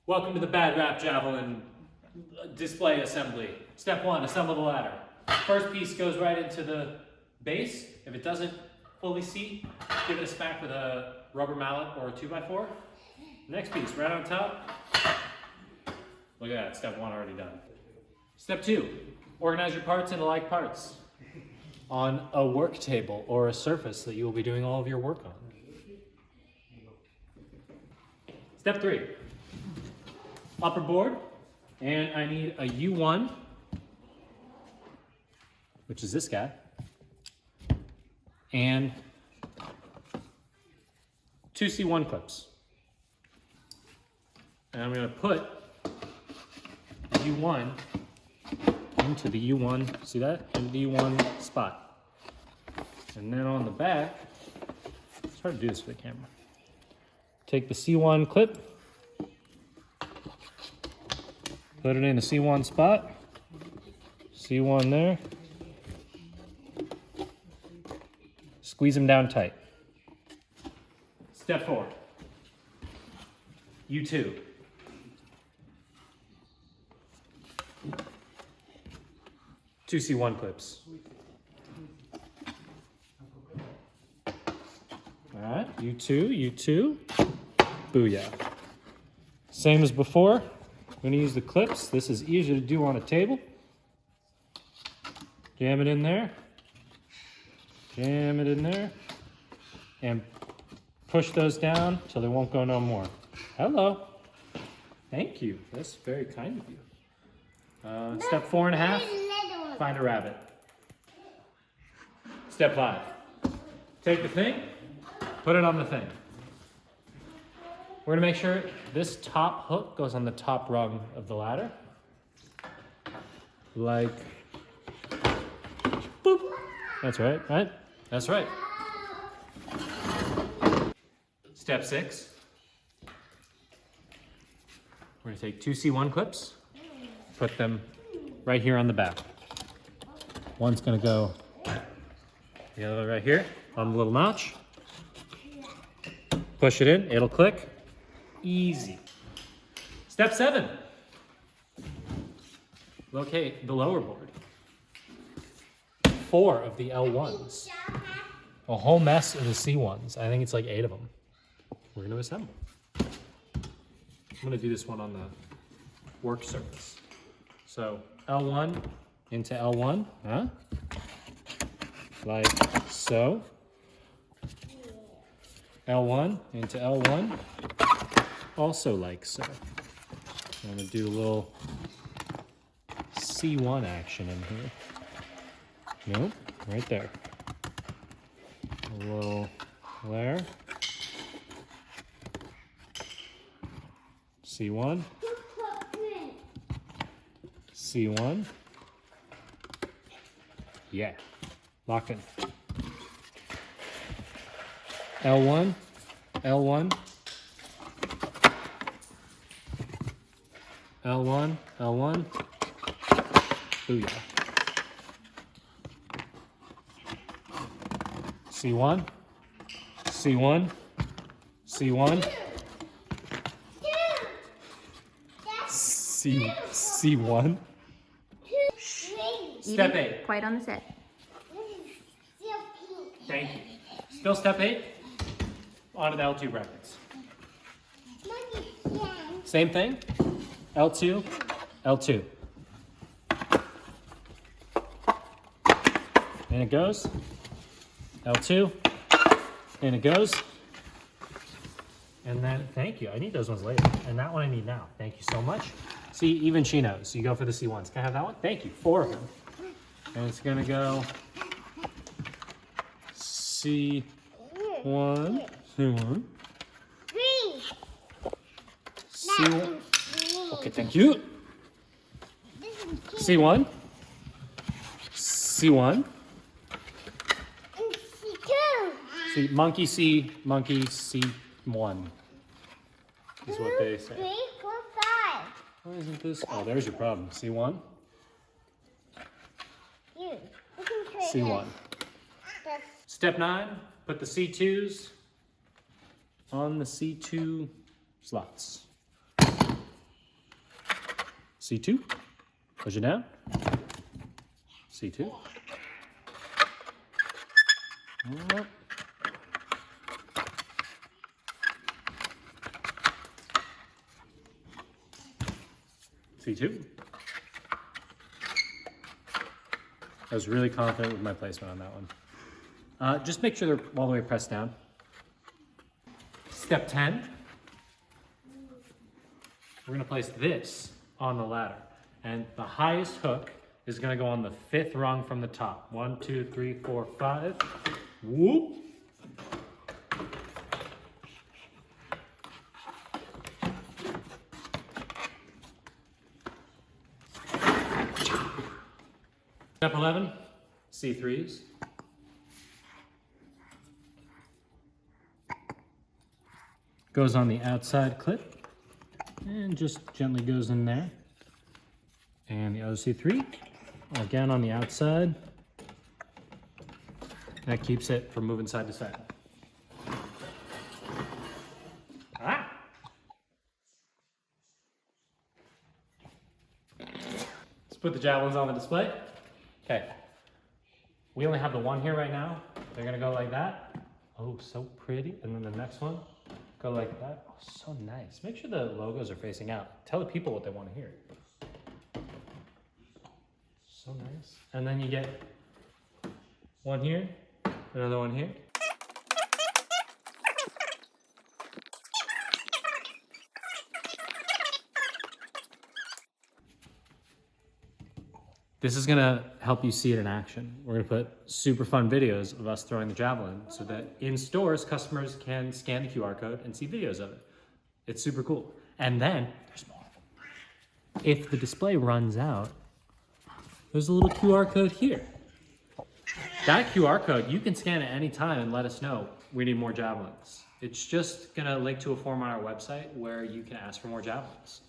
Welcome to the BadRap Javelin display assembly. Step 1, assemble the ladder. First piece goes right into the base. If it doesn't fully seat, give it a smack with a rubber mallet or a 2x4. Next piece, right on top. Look at that, step 1 already done. Step 2, organize your parts into like parts on a work table or a surface that you will be doing all of your work on. Step 3, upper board, and I need a U1, which is this guy, and 2 C1 clips. And I'm going to put U1 into the U1, see that? Into the U1 spot. And then on the back, it's hard to do this for the camera. Take the C1 clip, put it in the C1 spot, C1 there, squeeze them down tight. Step 4, U2. Two C1 clips. All right, U2, booyah. Same as before, I'm gonna use the clips. This is easier to do on a table. Jam it in there, and push those down till they won't go no more. Hello, thank you, that's very kind of you. Step 4.5, find a rabbit. Step 5, take the thing, put it on the thing. We're gonna make sure this top hook goes on the top rung of the ladder. Like, boop. That's right, right? That's right. Step 6. We're gonna take 2 C1 clips, put them right here on the back. One's gonna go the other right here on the little notch. Push it in, it'll click. Easy. Step 7. Locate the lower board. 4 of the L1s. A whole mess of the C1s. I think it's like 8 of them. We're going to assemble. I'm going to do this one on the work surface. So L1 into L1, huh? Like so. L1 into L1, also like so. I'm going to do a little C1 action in here. Nope, right there. A little there. C1. C1. Yeah, locked in. L1, L1, L1, L1, booyah. C1, C1, C1, C1. Step 8. Quiet on the set. Thank you. Still step 8. Onto the L2 brackets. Same thing. L2, L2. And it goes. L2, and it goes. And then, thank you. I need those ones later. And that one I need now. Thank you so much. See, even she knows. You go for the C1s. Can I have that one? Thank you. 4 of them. And it's gonna go C1, C1, C1. Okay, thank you. C1, C1. See, monkey C1 is what they say. 3, 4, 5. Why isn't this? Oh, there's your problem. C1, C1. Step 9, put the C2s on the C2 slots. C2. Push it down. C2. Up. C2. I was really confident with my placement on that one. Just make sure they're all the way pressed down. Step 10. We're gonna place this on the ladder. And the highest hook is gonna go on the 5th rung from the top. 1, 2, 3, 4, 5. Whoop. Step 11, C3s. Goes on the outside clip and just gently goes in there. And the other C3, again on the outside. That keeps it from moving side to side. Ah! Let's put the javelins on the display. Okay, we only have the one here right now. They're gonna go like that. Oh, so pretty. And then the next one, go like that. Oh, so nice. Make sure the logos are facing out. Tell the people what they want to hear. So nice. And then you get one here, another one here. This is gonna help you see it in action. We're gonna put super fun videos of us throwing the javelin so that in stores, customers can scan the QR code and see videos of it. It's super cool. And then, there's more. If the display runs out, there's a little QR code here. That QR code, you can scan at any time and let us know we need more javelins. It's just gonna link to a form on our website where you can ask for more javelins.